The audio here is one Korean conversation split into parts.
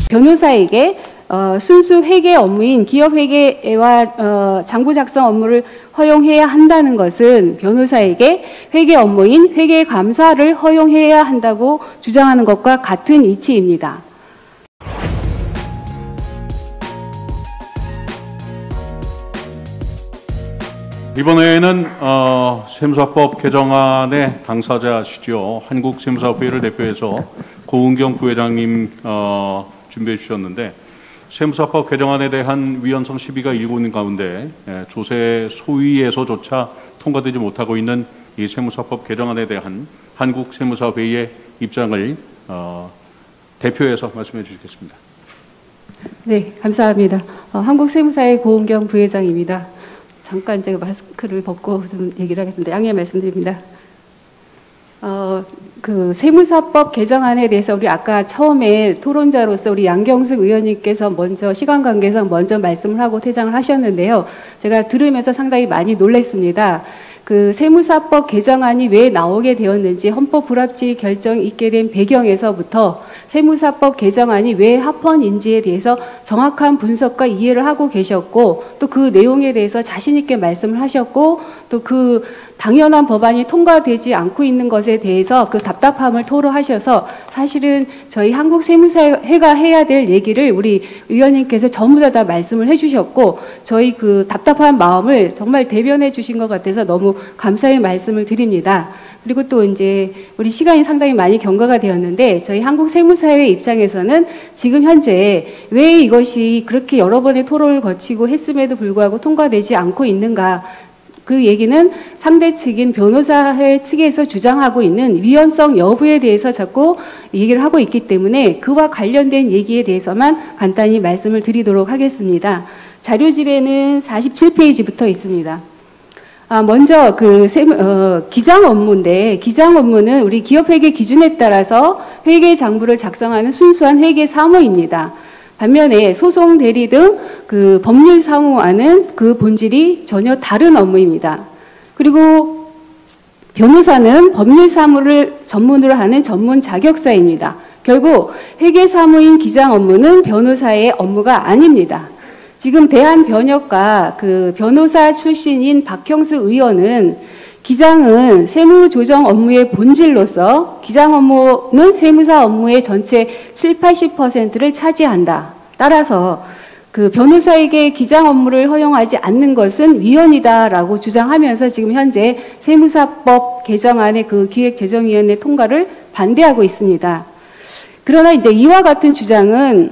변호사에게 순수 회계 업무인 기업 회계와 장부 작성 업무를 허용해야 한다는 것은 변호사에게 회계 업무인 회계 감사를 허용해야 한다고 주장하는 것과 같은 이치입니다. 이번에는 세무사법 개정안의 당사자시죠. 한국세무사협회를 대표해서 고은경 부회장님 준비해 주셨는데, 세무사법 개정안에 대한 위헌성 시비가 일고 있는 가운데 조세 소위에서조차 통과되지 못하고 있는 이 세무사법 개정안에 대한 한국세무사회의 입장을 대표해서 말씀해 주시겠습니다. 네, 감사합니다. 한국세무사회 고은경 부회장입니다. 잠깐 제가 마스크를 벗고 좀 얘기를 하겠습니다. 양해 말씀드립니다. 그 세무사법 개정안에 대해서 우리 아까 처음에 토론자로서 우리 양경숙 의원님께서 먼저 시간 관계상 먼저 말씀을 하고 퇴장을 하셨는데요. 제가 들으면서 상당히 많이 놀랐습니다. 그 세무사법 개정안이 왜 나오게 되었는지 헌법 불합치 결정이 있게 된 배경에서부터 세무사법 개정안이 왜 합헌인지에 대해서 정확한 분석과 이해를 하고 계셨고, 또 그 내용에 대해서 자신 있게 말씀을 하셨고, 또 그 당연한 법안이 통과되지 않고 있는 것에 대해서 그 답답함을 토로하셔서 사실은 저희 한국세무사회가 해야 될 얘기를 우리 의원님께서 전부 다 말씀을 해주셨고, 저희 그 답답한 마음을 정말 대변해 주신 것 같아서 너무 감사의 말씀을 드립니다. 그리고 또 이제 우리 시간이 상당히 많이 경과가 되었는데, 저희 한국세무사회 입장에서는 지금 현재 왜 이것이 그렇게 여러 번의 토론을 거치고 했음에도 불구하고 통과되지 않고 있는가, 그 얘기는 상대 측인 변호사회 측에서 주장하고 있는 위헌성 여부에 대해서 자꾸 얘기를 하고 있기 때문에 그와 관련된 얘기에 대해서만 간단히 말씀을 드리도록 하겠습니다. 자료집에는 47페이지부터 있습니다. 먼저 그 기장 업무인데, 기장 업무는 우리 기업회계 기준에 따라서 회계 장부를 작성하는 순수한 회계 사무입니다. 반면에 소송 대리 등 그 법률 사무와는 그 본질이 전혀 다른 업무입니다. 그리고 변호사는 법률 사무를 전문으로 하는 전문 자격사입니다. 결국 회계 사무인 기장 업무는 변호사의 업무가 아닙니다. 지금 대한변협과 그 변호사 출신인 박형수 의원은 기장은 세무조정 업무의 본질로서 기장 업무는 세무사 업무의 전체 70~80%를 차지한다. 따라서 그 변호사에게 기장 업무를 허용하지 않는 것은 위헌이다라고 주장하면서 지금 현재 세무사법 개정안의 그 기획재정위원회 통과를 반대하고 있습니다. 그러나 이제 이와 같은 주장은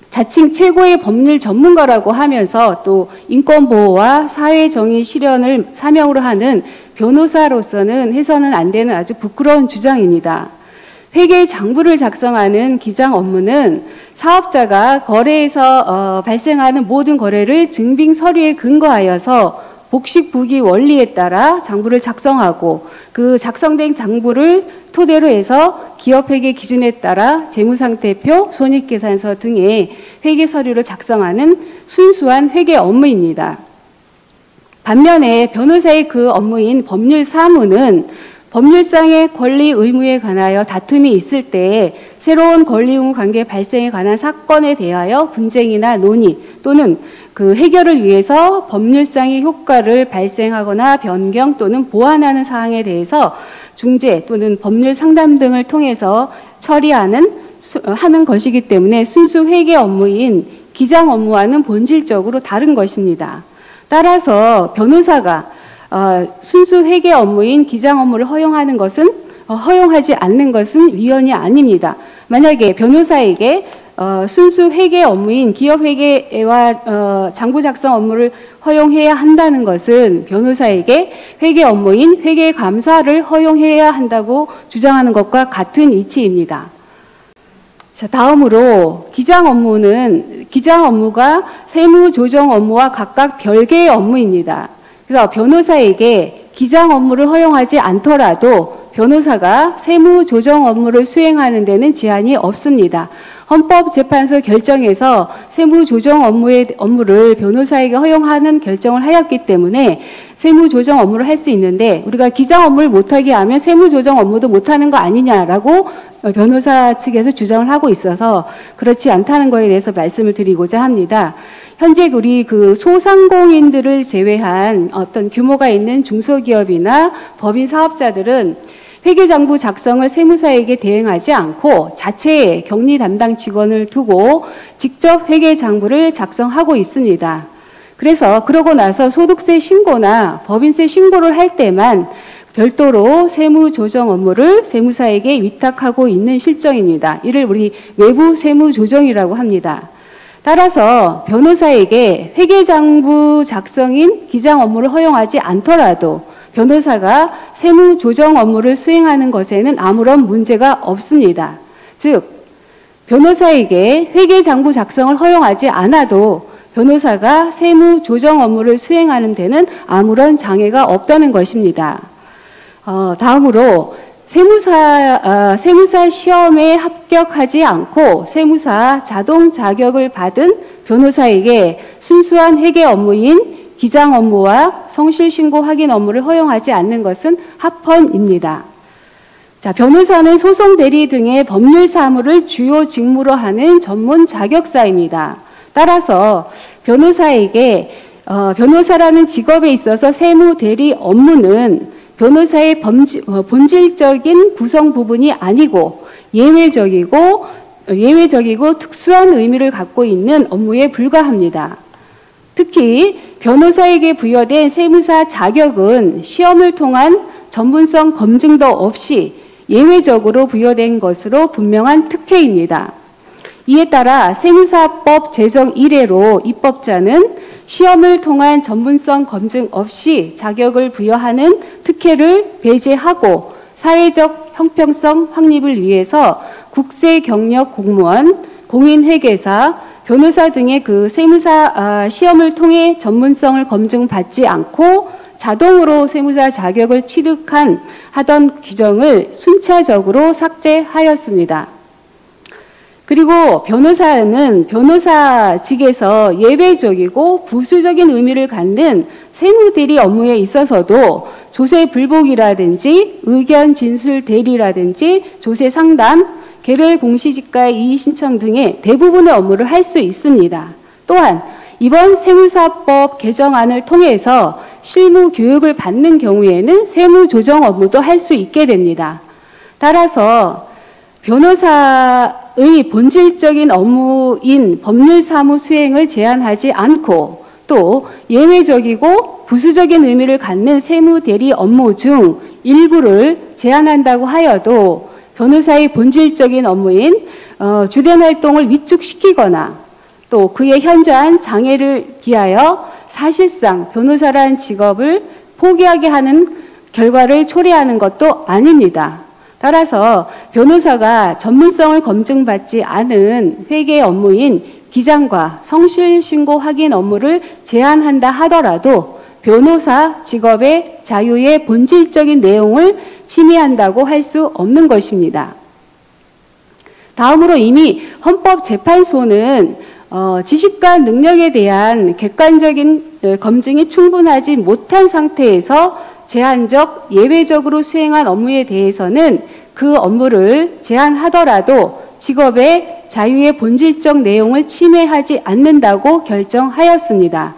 자칭 최고의 법률 전문가라고 하면서 또 인권보호와 사회정의 실현을 사명으로 하는 변호사로서는 해서는 안 되는 아주 부끄러운 주장입니다. 회계 장부를 작성하는 기장 업무는 사업자가 거래에서 발생하는 모든 거래를 증빙 서류에 근거하여서 복식부기 원리에 따라 장부를 작성하고, 그 작성된 장부를 토대로 해서 기업회계 기준에 따라 재무상태표, 손익계산서 등의 회계 서류를 작성하는 순수한 회계 업무입니다. 반면에 변호사의 그 업무인 법률 사무는 법률상의 권리 의무에 관하여 다툼이 있을 때 새로운 권리 의무 관계 발생에 관한 사건에 대하여 분쟁이나 논의 또는 그 해결을 위해서 법률상의 효과를 발생하거나 변경 또는 보완하는 사항에 대해서 중재 또는 법률 상담 등을 통해서 처리하는 것이기 때문에 순수 회계 업무인 기장 업무와는 본질적으로 다른 것입니다. 따라서 변호사가 순수 회계 업무인 기장 업무를 허용하지 않는 것은 위헌이 아닙니다. 만약에 변호사에게 순수 회계 업무인 기업 회계와 장부 작성 업무를 허용해야 한다는 것은 변호사에게 회계 업무인 회계 감사를 허용해야 한다고 주장하는 것과 같은 이치입니다. 자, 다음으로 기장 업무가 세무 조정 업무와 각각 별개의 업무입니다. 그래서 변호사에게 기장 업무를 허용하지 않더라도 변호사가 세무 조정 업무를 수행하는 데는 제한이 없습니다. 헌법재판소 결정에서 세무조정 업무를 변호사에게 허용하는 결정을 하였기 때문에 세무조정 업무를 할 수 있는데, 우리가 기장 업무를 못하게 하면 세무조정 업무도 못하는 거 아니냐라고 변호사 측에서 주장을 하고 있어서 그렇지 않다는 거에 대해서 말씀을 드리고자 합니다. 현재 우리 그 소상공인들을 제외한 어떤 규모가 있는 중소기업이나 법인 사업자들은 회계장부 작성을 세무사에게 대행하지 않고 자체의 격리 담당 직원을 두고 직접 회계장부를 작성하고 있습니다. 그래서 그러고 나서 소득세 신고나 법인세 신고를 할 때만 별도로 세무조정 업무를 세무사에게 위탁하고 있는 실정입니다. 이를 우리 외부 세무조정이라고 합니다. 따라서 변호사에게 회계장부 작성인 기장 업무를 허용하지 않더라도 변호사가 세무조정 업무를 수행하는 것에는 아무런 문제가 없습니다. 즉, 변호사에게 회계장부 작성을 허용하지 않아도 변호사가 세무조정 업무를 수행하는 데는 아무런 장애가 없다는 것입니다. 다음으로 세무사 시험에 합격하지 않고 세무사 자동 자격을 받은 변호사에게 순수한 회계 업무인 기장 업무와 성실신고 확인 업무를 허용하지 않는 것은 합헌입니다. 자, 변호사는 소송 대리 등의 법률 사무를 주요 직무로 하는 전문 자격사입니다. 따라서 변호사에게 변호사라는 직업에 있어서 세무 대리 업무는 변호사의 본질적인 구성 부분이 아니고 예외적이고 특수한 의미를 갖고 있는 업무에 불과합니다. 특히 변호사에게 부여된 세무사 자격은 시험을 통한 전문성 검증도 없이 예외적으로 부여된 것으로 분명한 특혜입니다. 이에 따라 세무사법 제정 이래로 입법자는 시험을 통한 전문성 검증 없이 자격을 부여하는 특혜를 배제하고 사회적 형평성 확립을 위해서 국세 경력 공무원, 공인회계사, 변호사 등의 그 세무사 시험을 통해 전문성을 검증받지 않고 자동으로 세무사 자격을 하던 규정을 순차적으로 삭제하였습니다. 그리고 변호사는 변호사직에서 예외적이고 부수적인 의미를 갖는 세무대리 업무에 있어서도 조세 불복이라든지 의견 진술 대리라든지 조세 상담, 개별 공시지가의 이의 신청 등의 대부분의 업무를 할 수 있습니다. 또한 이번 세무사법 개정안을 통해서 실무 교육을 받는 경우에는 세무조정 업무도 할 수 있게 됩니다. 따라서 변호사의 본질적인 업무인 법률사무 수행을 제한하지 않고 또 예외적이고 부수적인 의미를 갖는 세무대리 업무 중 일부를 제한한다고 하여도 변호사의 본질적인 업무인 주된 활동을 위축시키거나 또 그의 현저한 장애를 기하여 사실상 변호사라는 직업을 포기하게 하는 결과를 초래하는 것도 아닙니다. 따라서 변호사가 전문성을 검증받지 않은 회계 업무인 기장과 성실신고 확인 업무를 제한한다 하더라도 변호사 직업의 자유의 본질적인 내용을 침해한다고 할 수 없는 것입니다. 다음으로 이미 헌법재판소는 지식과 능력에 대한 객관적인 검증이 충분하지 못한 상태에서 제한적, 예외적으로 수행한 업무에 대해서는 그 업무를 제한하더라도 직업의 자유의 본질적 내용을 침해하지 않는다고 결정하였습니다.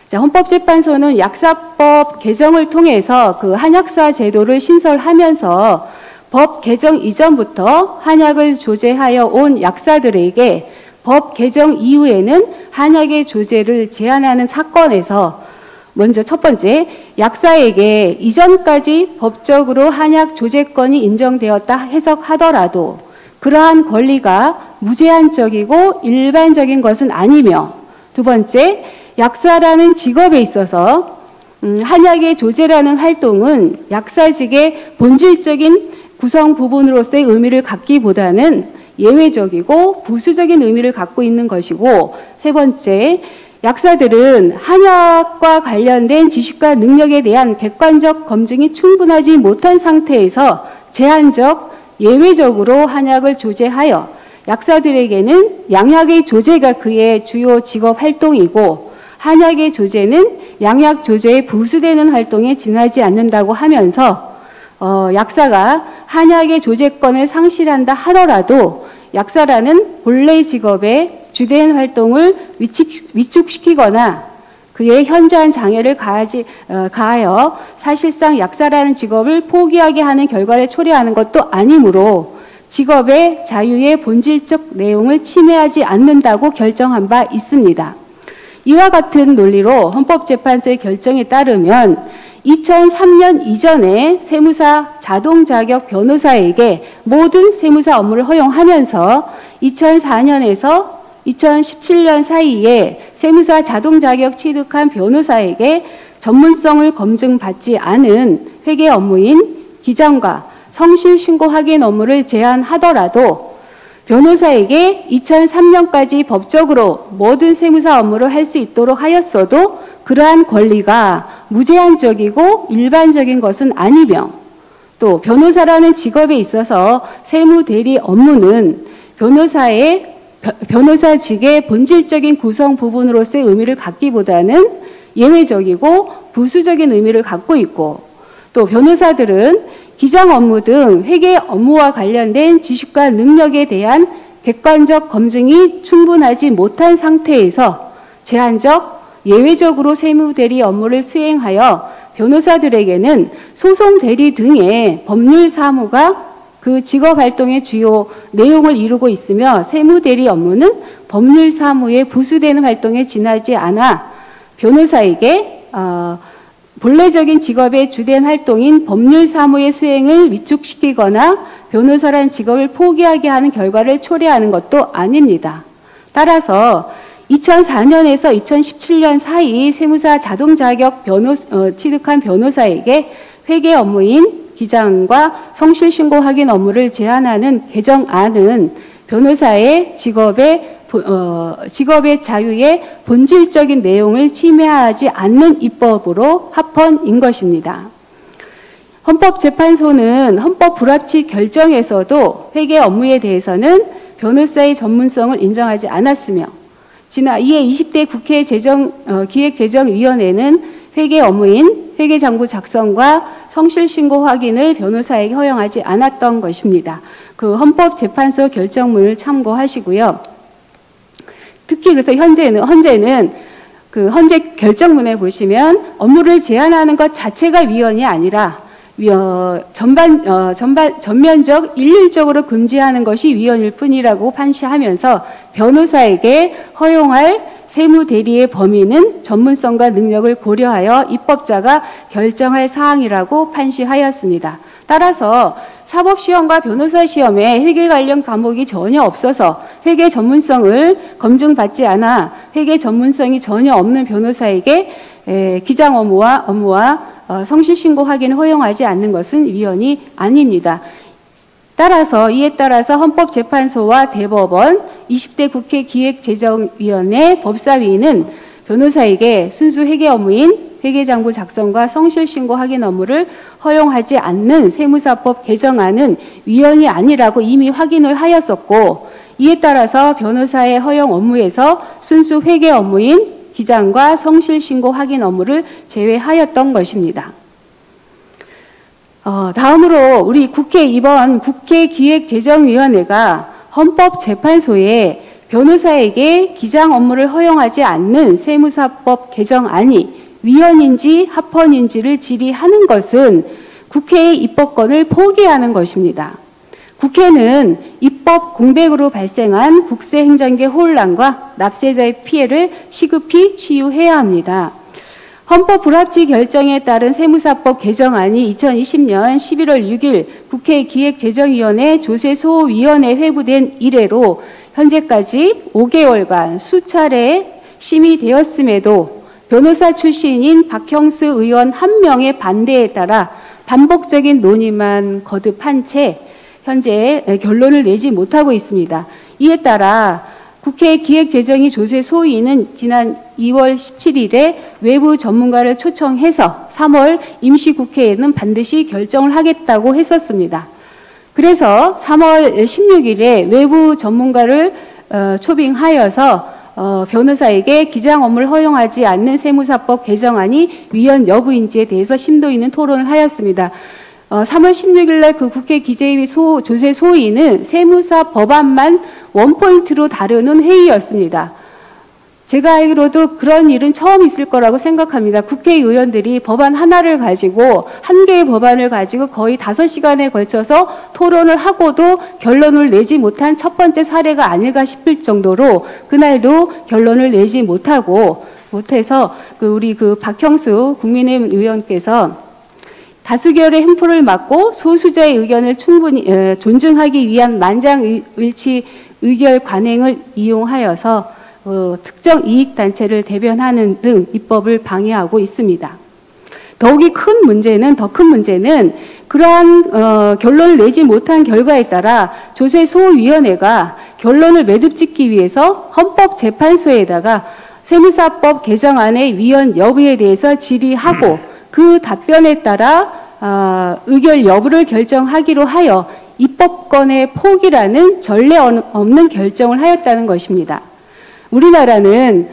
자, 헌법재판소는 약사법 개정을 통해서 그 한약사 제도를 신설하면서 법 개정 이전부터 한약을 조제하여 온 약사들에게 법 개정 이후에는 한약의 조제를 제한하는 사건에서 먼저 첫 번째, 약사에게 이전까지 법적으로 한약 조제권이 인정되었다 해석하더라도 그러한 권리가 무제한적이고 일반적인 것은 아니며, 두 번째, 약사라는 직업에 있어서 한약의 조제라는 활동은 약사직의 본질적인 구성 부분으로서의 의미를 갖기보다는 예외적이고 부수적인 의미를 갖고 있는 것이고, 세 번째, 약사들은 한약과 관련된 지식과 능력에 대한 객관적 검증이 충분하지 못한 상태에서 제한적, 예외적으로 한약을 조제하여 약사들에게는 양약의 조제가 그의 주요 직업 활동이고 한약의 조제는 양약 조제에 부수되는 활동에 지나지 않는다고 하면서 약사가 한약의 조제권을 상실한다 하더라도 약사라는 본래 직업의 주된 활동을 위축시키거나 그의 현저한 장애를 가하여 사실상 약사라는 직업을 포기하게 하는 결과를 초래하는 것도 아니므로 직업의 자유의 본질적 내용을 침해하지 않는다고 결정한 바 있습니다. 이와 같은 논리로 헌법재판소의 결정에 따르면 2003년 이전에 세무사 자동 자격 변호사에게 모든 세무사 업무를 허용하면서 2004년에서 2017년 사이에 세무사 자동 자격 취득한 변호사에게 전문성을 검증받지 않은 회계 업무인 기장과 성실 신고 확인 업무를 제한하더라도 변호사에게 2003년까지 법적으로 모든 세무사 업무를 할 수 있도록 하였어도 그러한 권리가 무제한적이고 일반적인 것은 아니며 또 변호사라는 직업에 있어서 세무대리 업무는 변호사직의 본질적인 구성 부분으로서의 의미를 갖기보다는 예외적이고 부수적인 의미를 갖고 있고 또 변호사들은 기장 업무 등 회계 업무와 관련된 지식과 능력에 대한 객관적 검증이 충분하지 못한 상태에서 제한적, 예외적으로 세무대리 업무를 수행하여 변호사들에게는 소송 대리 등의 법률 사무가 그 직업 활동의 주요 내용을 이루고 있으며 세무대리 업무는 법률 사무에 부수되는 활동에 지나지 않아 변호사에게 본래적인 직업의 주된 활동인 법률 사무의 수행을 위축시키거나 변호사란 직업을 포기하게 하는 결과를 초래하는 것도 아닙니다. 따라서 2004년에서 2017년 사이 세무사 자동 자격 취득한 변호사에게 회계 업무인 기장과 성실 신고 확인 업무를 제한하는 개정안은 변호사의 직업의 자유의 본질적인 내용을 침해하지 않는 입법으로 합헌인 것입니다. 헌법재판소는 헌법 불합치 결정에서도 회계 업무에 대해서는 변호사의 전문성을 인정하지 않았으며 이에 20대 국회 기획재정위원회는 회계 업무인 회계장부 작성과 성실신고 확인을 변호사에게 허용하지 않았던 것입니다. 그 헌법재판소 결정문을 참고하시고요. 특히 그래서 현재는 그 헌재 결정문에 보시면 업무를 제한하는 것 자체가 위헌이 아니라 전면적 일률적으로 금지하는 것이 위헌일 뿐이라고 판시하면서 변호사에게 허용할 세무대리의 범위는 전문성과 능력을 고려하여 입법자가 결정할 사항이라고 판시하였습니다. 따라서 사법시험과 변호사시험에 회계 관련 과목이 전혀 없어서 회계 전문성을 검증받지 않아 회계 전문성이 전혀 없는 변호사에게 기장 업무와 성실신고 확인을 허용하지 않는 것은 위헌이 아닙니다. 이에 따라서 헌법재판소와 대법원, 20대 국회 기획재정위원회 법사위는 변호사에게 순수 회계 업무인 회계장부 작성과 성실신고 확인 업무를 허용하지 않는 세무사법 개정안은 위헌이 아니라고 이미 확인을 하였었고, 이에 따라서 변호사의 허용 업무에서 순수 회계 업무인 기장과 성실신고 확인 업무를 제외하였던 것입니다. 다음으로 우리 이번 국회 기획재정위원회가 헌법재판소에 변호사에게 기장 업무를 허용하지 않는 세무사법 개정안이 위헌인지 합헌인지를 질의하는 것은 국회의 입법권을 포기하는 것입니다. 국회는 입법 공백으로 발생한 국세행정계 혼란과 납세자의 피해를 시급히 치유해야 합니다. 헌법 불합치 결정에 따른 세무사법 개정안이 2020년 11월 6일 국회 기획재정위원회 조세소위원회 회부된 이래로 현재까지 5개월간 수차례 심의되었음에도 변호사 출신인 박형수 의원 한 명의 반대에 따라 반복적인 논의만 거듭한 채 현재 결론을 내지 못하고 있습니다. 이에 따라 국회 기획재정위 조세소위는 지난 2월 17일에 외부 전문가를 초청해서 3월 임시국회에는 반드시 결정을 하겠다고 했었습니다. 그래서 3월 16일에 외부 전문가를 초빙하여서 변호사에게 기장 업무를 허용하지 않는 세무사법 개정안이 위헌 여부인지에 대해서 심도 있는 토론을 하였습니다. 3월 16일 날 그 국회 기재위 조세 소위는 세무사 법안만 원포인트로 다루는 회의였습니다. 제가 알기로도 그런 일은 처음 있을 거라고 생각합니다. 국회의원들이 법안 하나를 가지고, 한 개의 법안을 가지고 거의 5시간에 걸쳐서 토론을 하고도 결론을 내지 못한 첫 번째 사례가 아닐까 싶을 정도로 그날도 결론을 내지 못해서 우리 박형수 국민의힘 의원께서 다수결의 횡포를 막고 소수자의 의견을 충분히 존중하기 위한 만장일치 의결 관행을 이용하여서 특정 이익단체를 대변하는 등 입법을 방해하고 있습니다. 더 큰 문제는 그러한 결론을 내지 못한 결과에 따라 조세소위원회가 결론을 매듭짓기 위해서 헌법재판소에다가 세무사법 개정안의 위헌 여부에 대해서 질의하고 그 답변에 따라 의결 여부를 결정하기로 하여 입법권의 포기라는 전례 없는 결정을 하였다는 것입니다. 우리나라는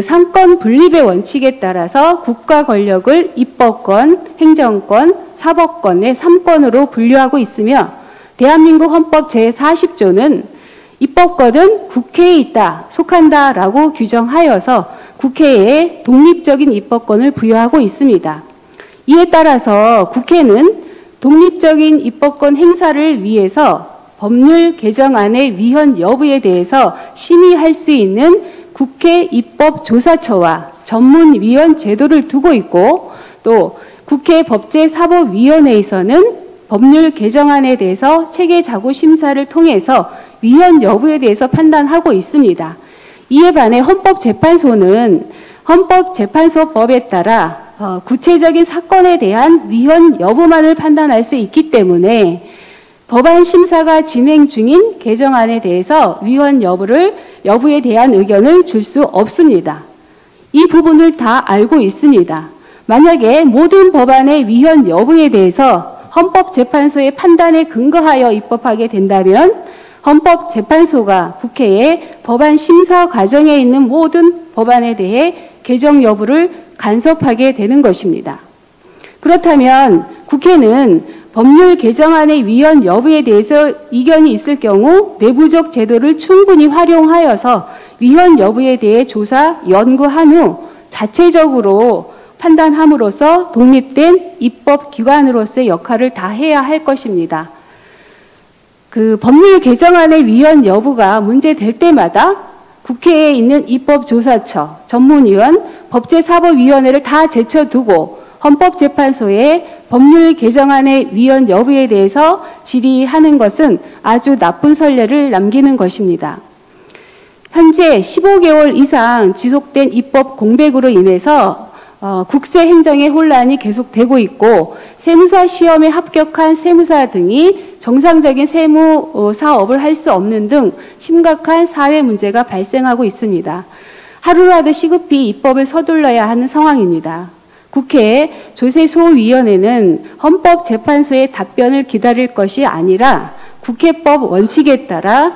삼권 분립의 원칙에 따라서 국가 권력을 입법권, 행정권, 사법권의 3권으로 분류하고 있으며 대한민국 헌법 제40조는 입법권은 국회에 있다, 속한다라고 규정하여서 국회에 독립적인 입법권을 부여하고 있습니다. 이에 따라서 국회는 독립적인 입법권 행사를 위해서 법률 개정안의 위헌 여부에 대해서 심의할 수 있는 국회 입법조사처와 전문위원 제도를 두고 있고, 또 국회 법제사법위원회에서는 법률 개정안에 대해서 체계자구 심사를 통해서 위헌 여부에 대해서 판단하고 있습니다. 이에 반해 헌법재판소는 헌법재판소법에 따라 구체적인 사건에 대한 위헌 여부만을 판단할 수 있기 때문에 법안 심사가 진행 중인 개정안에 대해서 위헌 여부에 대한 의견을 줄 수 없습니다. 이 부분을 다 알고 있습니다. 만약에 모든 법안의 위헌 여부에 대해서 헌법재판소의 판단에 근거하여 입법하게 된다면 헌법재판소가 국회에 법안 심사 과정에 있는 모든 법안에 대해 개정 여부를 간섭하게 되는 것입니다. 그렇다면 국회는 법률 개정안의 위헌 여부에 대해서 이견이 있을 경우 내부적 제도를 충분히 활용하여서 위헌 여부에 대해 조사, 연구한 후 자체적으로 판단함으로써 독립된 입법기관으로서의 역할을 다해야 할 것입니다. 법률 개정안의 위헌 여부가 문제될 때마다 국회에 있는 입법조사처, 전문위원, 법제사법위원회를 다 제쳐두고 헌법재판소에 법률 개정안의 위헌 여부에 대해서 질의하는 것은 아주 나쁜 선례를 남기는 것입니다. 현재 15개월 이상 지속된 입법 공백으로 인해서 국세 행정의 혼란이 계속되고 있고, 세무사 시험에 합격한 세무사 등이 정상적인 세무 사업을 할 수 없는 등 심각한 사회 문제가 발생하고 있습니다. 하루라도 시급히 입법을 서둘러야 하는 상황입니다. 국회 조세소위원회는 헌법재판소의 답변을 기다릴 것이 아니라 국회법 원칙에 따라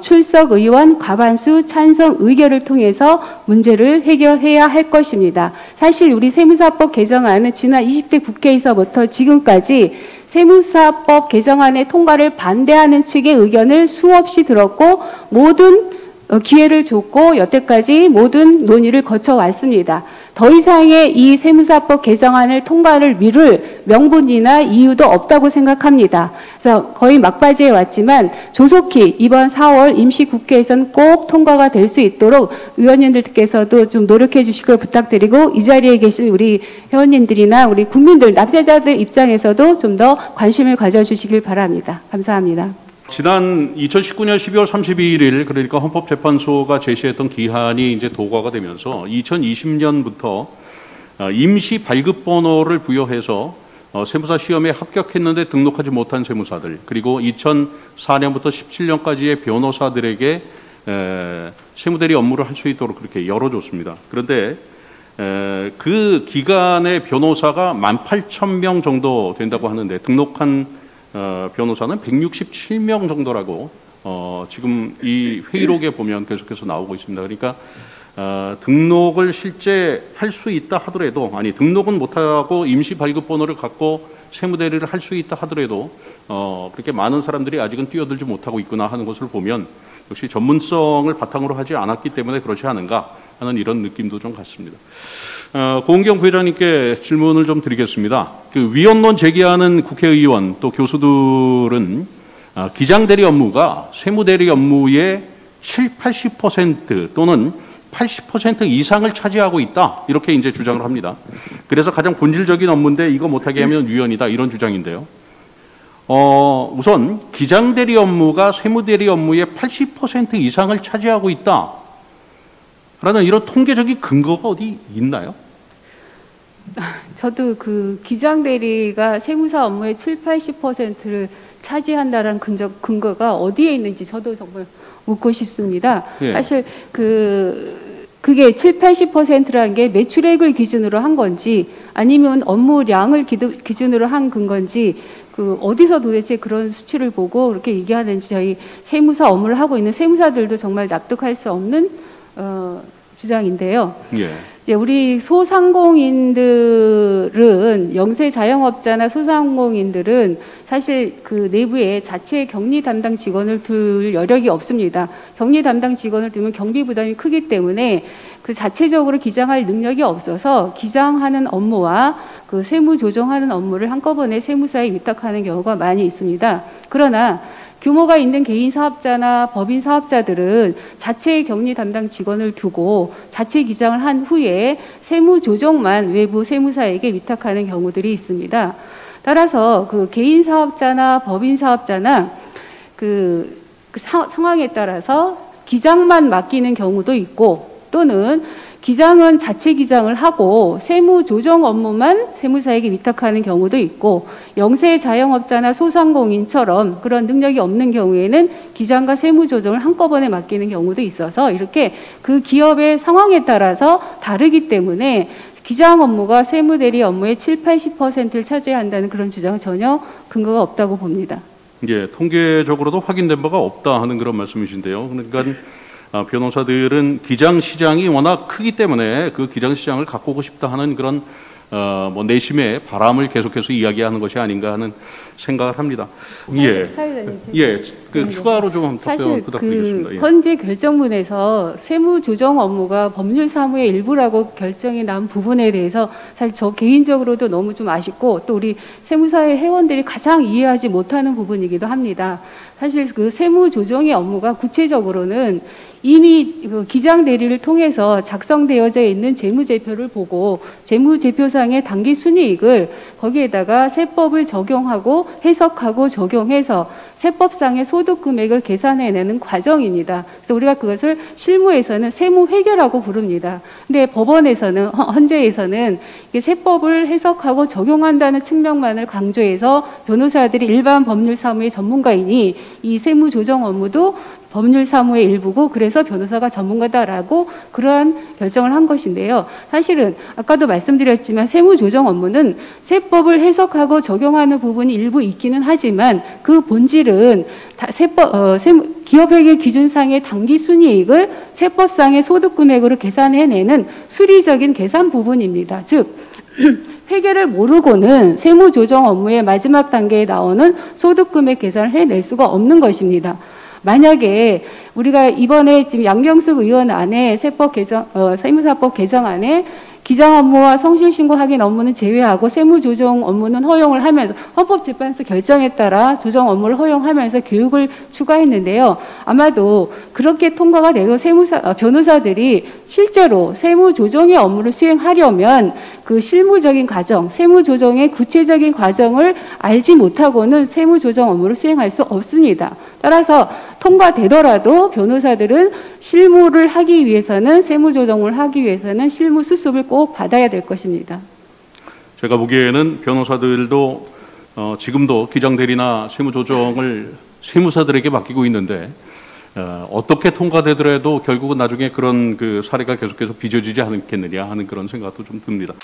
출석 의원 과반수 찬성 의결을 통해서 문제를 해결해야 할 것입니다. 사실 우리 세무사법 개정안은 지난 20대 국회에서부터 지금까지 세무사법 개정안의 통과를 반대하는 측의 의견을 수없이 들었고 모든 기회를 줬고 여태까지 모든 논의를 거쳐왔습니다. 더 이상의 이 세무사법 개정안을 통과를 미룰 명분이나 이유도 없다고 생각합니다. 그래서 거의 막바지에 왔지만 조속히 이번 4월 임시국회에서는 꼭 통과가 될 수 있도록 의원님들께서도 좀 노력해 주실 걸 부탁드리고, 이 자리에 계신 우리 회원님들이나 우리 국민들, 납세자들 입장에서도 좀 더 관심을 가져주시길 바랍니다. 감사합니다. 지난 2019년 12월 31일, 그러니까 헌법재판소가 제시했던 기한이 이제 도과가 되면서 2020년부터 임시 발급번호를 부여해서 세무사 시험에 합격했는데 등록하지 못한 세무사들, 그리고 2004년부터 17년까지의 변호사들에게 세무대리 업무를 할 수 있도록 그렇게 열어줬습니다. 그런데 그 기간의 변호사가 18,000명 정도 된다고 하는데 등록한 변호사는 167명 정도라고 지금 이 회의록에 보면 계속해서 나오고 있습니다. 그러니까 등록을 실제 할 수 있다 하더라도, 아니 등록은 못하고 임시 발급번호를 갖고 세무대리를 할 수 있다 하더라도 그렇게 많은 사람들이 아직은 뛰어들지 못하고 있구나 하는 것을 보면 역시 전문성을 바탕으로 하지 않았기 때문에 그렇지 않은가 하는 이런 느낌도 좀 같습니다. 고은경 부회장님께 질문을 좀 드리겠습니다. 그 위헌론 제기하는 국회의원 또 교수들은 기장대리 업무가 세무대리 업무의 80% 또는 80% 이상을 차지하고 있다, 이렇게 이제 주장을 합니다. 그래서 가장 본질적인 업무인데 이거 못하게 하면 위헌이다, 이런 주장인데요. 우선 기장대리 업무가 세무대리 업무의 80% 이상을 차지하고 있다 라는 이런 통계적인 근거가 어디 있나요? 저도 그 기장대리가 세무사 업무의 80%를 차지한다는 근거가 어디에 있는지 저도 정말 묻고 싶습니다. 예. 사실 그게 80%라는 게 매출액을 기준으로 한 건지 아니면 업무량을 기준으로 한 근거인지 어디서 도대체 그런 수치를 보고 그렇게 얘기하는지 저희 세무사 업무를 하고 있는 세무사들도 정말 납득할 수 없는 주장인데요. 예. 이제 우리 소상공인들은 영세 자영업자나 소상공인들은 사실 그 내부에 자체 격리 담당 직원을 둘 여력이 없습니다. 격리 담당 직원을 두면 경비 부담이 크기 때문에 그 자체적으로 기장할 능력이 없어서 기장하는 업무와 그 세무 조정하는 업무를 한꺼번에 세무사에 위탁하는 경우가 많이 있습니다. 그러나 규모가 있는 개인 사업자나 법인 사업자들은 자체 격리 담당 직원을 두고 자체 기장을 한 후에 세무 조정만 외부 세무사에게 위탁하는 경우들이 있습니다. 따라서 그 개인 사업자나 법인 사업자나 상황에 따라서 기장만 맡기는 경우도 있고, 또는 기장은 자체 기장을 하고 세무 조정 업무만 세무사에게 위탁하는 경우도 있고, 영세 자영업자나 소상공인처럼 그런 능력이 없는 경우에는 기장과 세무 조정을 한꺼번에 맡기는 경우도 있어서 이렇게 그 기업의 상황에 따라서 다르기 때문에 기장 업무가 세무대리 업무의 70~80%를 차지한다는 그런 주장은 전혀 근거가 없다고 봅니다. 예, 통계적으로도 확인된 바가 없다 하는 그런 말씀이신데요. 그러니까 변호사들은 기장 시장이 워낙 크기 때문에 그 기장 시장을 갖고 오고 싶다 하는 그런 내심의 바람을 계속해서 이야기하는 것이 아닌가 하는 생각을 합니다. 예, 예, 추가로 좀 답변 부탁드리겠습니다. 예. 헌재 결정문에서 세무 조정 업무가 법률 사무의 일부라고 결정이 난 부분에 대해서 사실 저 개인적으로도 너무 좀 아쉽고, 또 우리 세무사의 회원들이 가장 이해하지 못하는 부분이기도 합니다. 사실 그 세무 조정의 업무가 구체적으로는 이미 기장 대리를 통해서 작성되어져 있는 재무제표를 보고 재무제표상의 당기순이익을 거기에다가 세법을 적용하고 해석하고 적용해서 세법상의 소득금액을 계산해내는 과정입니다. 그래서 우리가 그것을 실무에서는 세무회계라고 부릅니다. 근데 법원에서는, 헌재에서는 세법을 해석하고 적용한다는 측면만을 강조해서 변호사들이 일반 법률 사무의 전문가이니 이 세무조정 업무도 법률 사무의 일부고 그래서 변호사가 전문가다라고 그러한 결정을 한 것인데요. 사실은 아까도 말씀드렸지만 세무조정 업무는 세법을 해석하고 적용하는 부분이 일부 있기는 하지만 그 본질은 기업회계 기준상의 당기순이익을 세법상의 소득금액으로 계산해내는 수리적인 계산 부분입니다. 즉 회계를 모르고는 세무조정 업무의 마지막 단계에 나오는 소득금액 계산을 해낼 수가 없는 것입니다. 만약에 우리가 이번에 지금 양경숙 의원 안에 세무사법 개정안에 기장 업무와 성실신고 확인 업무는 제외하고 세무조정 업무는 허용을 하면서 헌법재판소 결정에 따라 조정 업무를 허용하면서 교육을 추가했는데요. 아마도 그렇게 통과가 되고 변호사들이 실제로 세무조정의 업무를 수행하려면 그 실무적인 과정, 세무조정의 구체적인 과정을 알지 못하고는 세무조정 업무를 수행할 수 없습니다. 따라서 통과되더라도 변호사들은 실무를 하기 위해서는, 세무조정을 하기 위해서는 실무 수습을 꼭 받아야 될 것입니다. 제가 보기에는 변호사들도 지금도 기장대리나 세무조정을 세무사들에게 맡기고 있는데 어떻게 통과되더라도 결국은 나중에 그런 그 사례가 계속해서 빚어지지 않겠느냐 하는 그런 생각도 좀 듭니다.